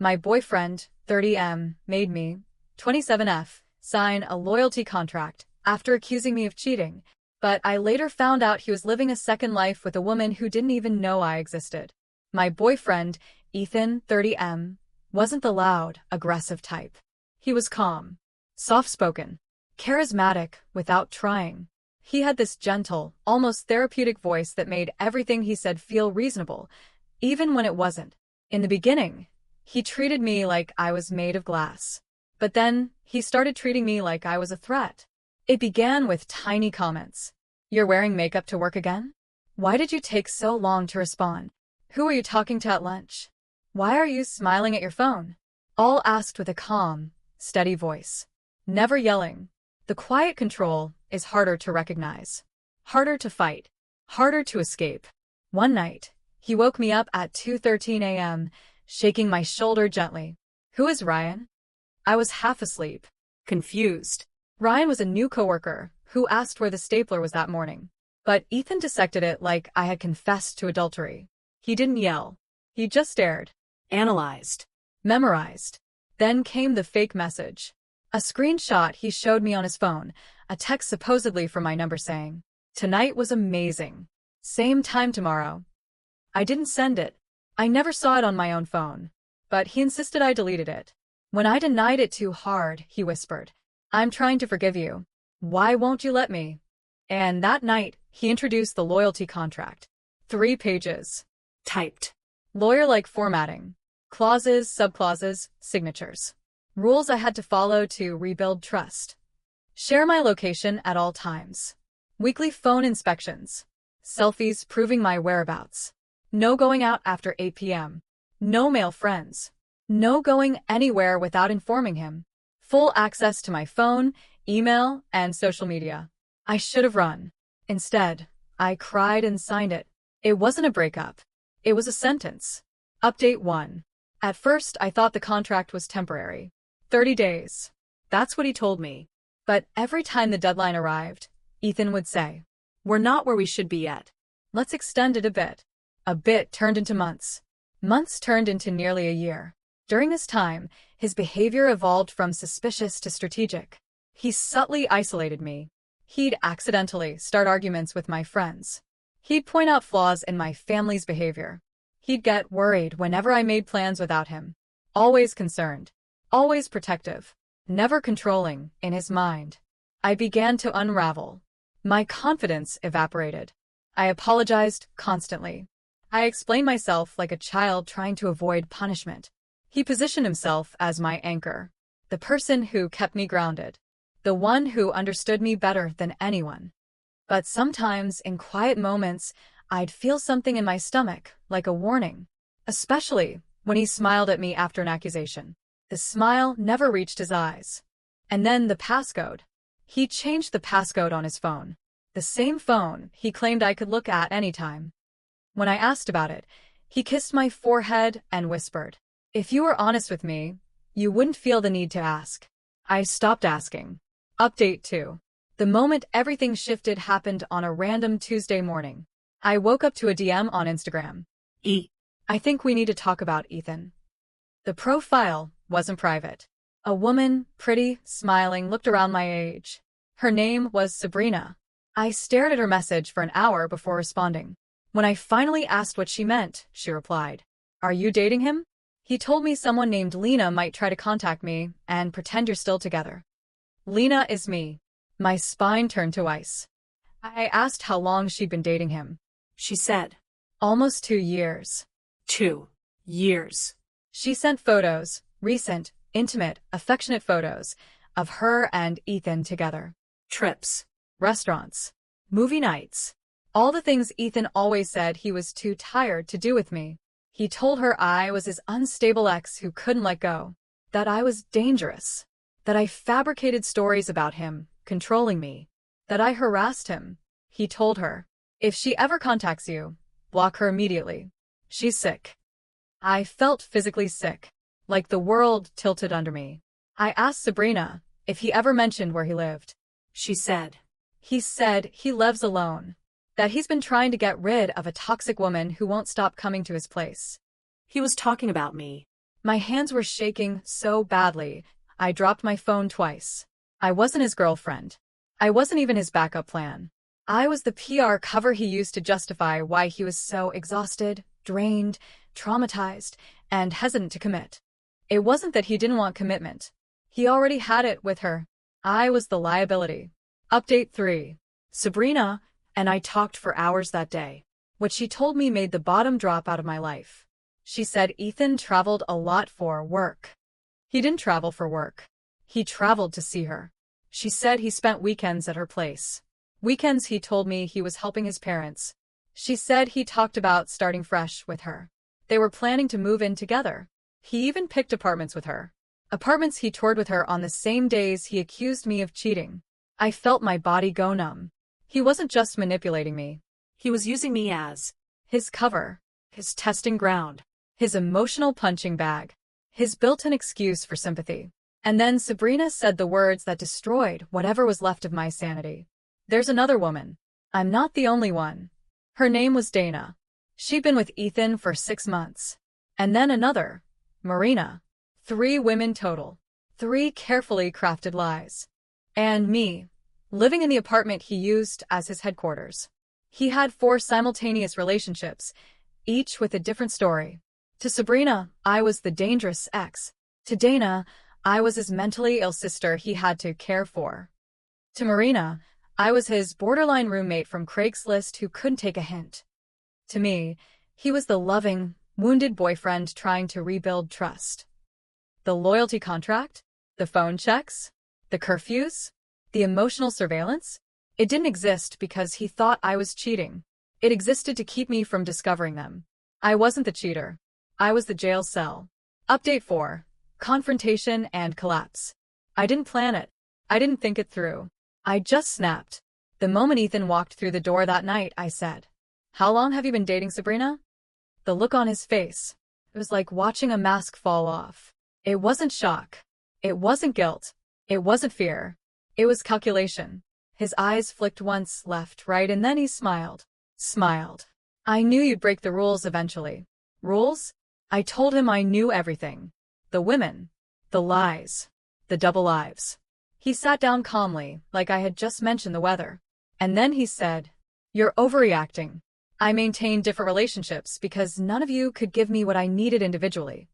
My boyfriend, 30M, made me, 27F, sign a loyalty contract after accusing me of cheating, but I later found out he was living a second life with a woman who didn't even know I existed. My boyfriend, Ethan, 30M, wasn't the loud, aggressive type. He was calm, soft-spoken, charismatic without trying. He had this gentle, almost therapeutic voice that made everything he said feel reasonable, even when it wasn't. In the beginning, he treated me like I was made of glass. But then, he started treating me like I was a threat. It began with tiny comments. "You're wearing makeup to work again? Why did you take so long to respond? Who are you talking to at lunch? Why are you smiling at your phone?" All asked with a calm, steady voice. Never yelling. The quiet control is harder to recognize. Harder to fight. Harder to escape. One night, he woke me up at 2:13 a.m., shaking my shoulder gently. "Who is Ryan?" I was half asleep, confused. Ryan was a new coworker who asked where the stapler was that morning. But Ethan dissected it like I had confessed to adultery. He didn't yell. He just stared. Analyzed. Memorized. Then came the fake message. A screenshot he showed me on his phone, a text supposedly from my number saying, "Tonight was amazing. Same time tomorrow." I didn't send it. I never saw it on my own phone. But he insisted I deleted it. When I denied it too hard, he whispered, "I'm trying to forgive you. Why won't you let me?" And that night, he introduced the loyalty contract. 3 pages. Typed. Lawyer-like formatting. Clauses, subclauses, signatures. Rules I had to follow to rebuild trust. Share my location at all times. Weekly phone inspections. Selfies proving my whereabouts. No going out after 8 p.m. No male friends. No going anywhere without informing him. Full access to my phone, email, and social media. I should have run. Instead, I cried and signed it. It wasn't a breakup. It was a sentence. Update 1. At first, I thought the contract was temporary. 30 days. That's what he told me. But every time the deadline arrived, Ethan would say, "We're not where we should be yet. Let's extend it a bit." A bit turned into months. Months turned into nearly a year. During this time, his behavior evolved from suspicious to strategic. He subtly isolated me. He'd accidentally start arguments with my friends. He'd point out flaws in my family's behavior. He'd get worried whenever I made plans without him. Always concerned. Always protective. Never controlling, in his mind. I began to unravel. My confidence evaporated. I apologized constantly. I explained myself like a child trying to avoid punishment. He positioned himself as my anchor. The person who kept me grounded. The one who understood me better than anyone. But sometimes, in quiet moments, I'd feel something in my stomach, like a warning. Especially when he smiled at me after an accusation. The smile never reached his eyes. And then the passcode. He changed the passcode on his phone. The same phone he claimed I could look at anytime. When I asked about it, he kissed my forehead and whispered, "If you were honest with me, you wouldn't feel the need to ask." I stopped asking. Update 2. The moment everything shifted happened on a random Tuesday morning. I woke up to a DM on Instagram. I think we need to talk about Ethan. The profile wasn't private. A woman, pretty, smiling, looked around my age. Her name was Sabrina. I stared at her message for an hour before responding. When I finally asked what she meant, she replied, "Are you dating him? He told me someone named Lena might try to contact me and pretend you're still together." Lena is me. My spine turned to ice. I asked how long she'd been dating him. She said, "Almost 2 years." 2 years. She sent photos, recent, intimate, affectionate photos, of her and Ethan together. Trips, restaurants, movie nights. All the things Ethan always said he was too tired to do with me. He told her I was his unstable ex who couldn't let go. That I was dangerous. That I fabricated stories about him, controlling me. That I harassed him. He told her, "If she ever contacts you, block her immediately. She's sick." I felt physically sick, like the world tilted under me. I asked Sabrina if he ever mentioned where he lived. She said, "He said he lives alone. That he's been trying to get rid of a toxic woman who won't stop coming to his place." He was talking about me. My hands were shaking so badly, I dropped my phone twice. I wasn't his girlfriend. I wasn't even his backup plan. I was the PR cover he used to justify why he was so exhausted, drained, traumatized, and hesitant to commit. It wasn't that he didn't want commitment. He already had it with her. I was the liability. Update 3. Sabrina and I talked for hours that day. What she told me made the bottom drop out of my life. She said Ethan traveled a lot for work. He didn't travel for work. He traveled to see her. She said he spent weekends at her place. Weekends he told me he was helping his parents. She said he talked about starting fresh with her. They were planning to move in together. He even picked apartments with her. Apartments he toured with her on the same days he accused me of cheating. I felt my body go numb. He wasn't just manipulating me. He was using me as his cover, his testing ground, his emotional punching bag, his built-in excuse for sympathy. And then Sabrina said the words that destroyed whatever was left of my sanity. There's another woman. I'm not the only one. Her name was Dana. She'd been with Ethan for 6 months. And then another, Marina. 3 women total. 3 carefully crafted lies. And me, living in the apartment he used as his headquarters. He had 4 simultaneous relationships, each with a different story. To Sabrina, I was the dangerous ex. To Dana, I was his mentally ill sister he had to care for. To Marina, I was his borderline roommate from Craigslist who couldn't take a hint. To me, he was the loving, wounded boyfriend trying to rebuild trust. The loyalty contract? The phone checks? The curfews? The emotional surveillance? It didn't exist because he thought I was cheating. It existed to keep me from discovering them. I wasn't the cheater. I was the jail cell. Update 4. Confrontation and collapse. I didn't plan it. I didn't think it through. I just snapped. The moment Ethan walked through the door that night, I said, "How long have you been dating Sabrina?" The look on his face. It was like watching a mask fall off. It wasn't shock. It wasn't guilt. It wasn't fear. It was calculation. His eyes flicked once left, right, and then he smiled. Smiled. I knew you'd break the rules eventually. Rules? I told him I knew everything. The women. The lies. The double lives. He sat down calmly, like I had just mentioned the weather. And then he said, "You're overreacting. I maintained different relationships because none of you could give me what I needed individually."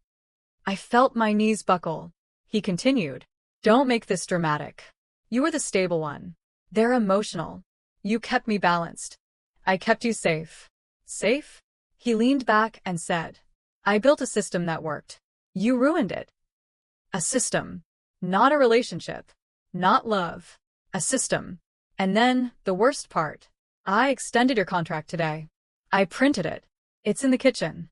I felt my knees buckle. He continued, "Don't make this dramatic. You were the stable one. They're emotional. You kept me balanced. I kept you safe." Safe? He leaned back and said, "I built a system that worked. You ruined it." A system. Not a relationship. Not love. A system. And then, the worst part. I extended your contract today. I printed it. It's in the kitchen.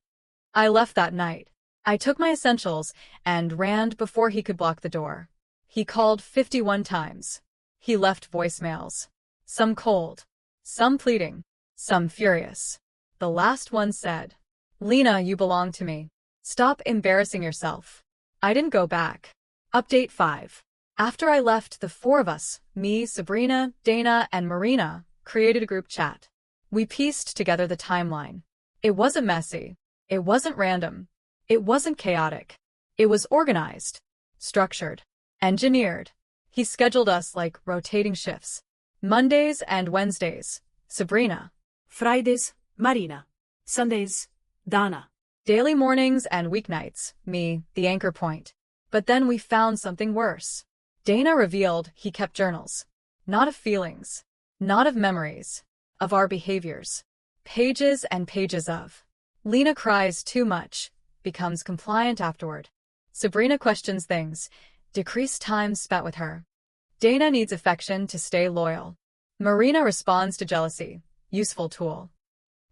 I left that night. I took my essentials and ran before he could block the door. He called 51 times. He left voicemails. Some cold. Some pleading. Some furious. The last one said, "Lena, you belong to me. Stop embarrassing yourself." I didn't go back. Update 5. After I left, the 4 of us, me, Sabrina, Dana, and Marina, created a group chat. We pieced together the timeline. It wasn't messy. It wasn't random. It wasn't chaotic. It was organized, structured, engineered. He scheduled us like rotating shifts. Mondays and Wednesdays, Sabrina. Fridays, Marina. Sundays, Dana. Daily mornings and weeknights, me, the anchor point. But then we found something worse. Dana revealed he kept journals. Not of feelings. Not of memories. Of our behaviors. Pages and pages of. Lena cries too much. Becomes compliant afterward. Sabrina questions things. Decreased time spent with her. Dana needs affection to stay loyal. Marina responds to jealousy. Useful tool.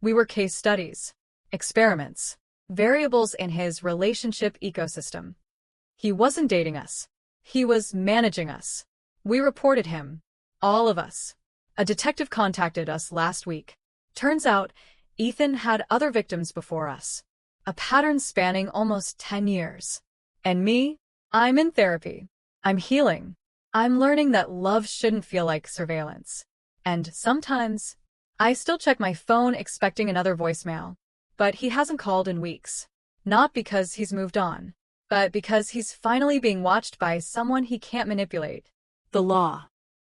We were case studies. Experiments. Variables in his relationship ecosystem. He wasn't dating us. He was managing us. We reported him. All of us. A detective contacted us last week. Turns out, Ethan had other victims before us. A pattern spanning almost 10 years. And me? I'm in therapy. I'm healing. I'm learning that love shouldn't feel like surveillance. And sometimes, I still check my phone expecting another voicemail. But he hasn't called in weeks. Not because he's moved on. but because he's finally being watched by someone he can't manipulate. The law.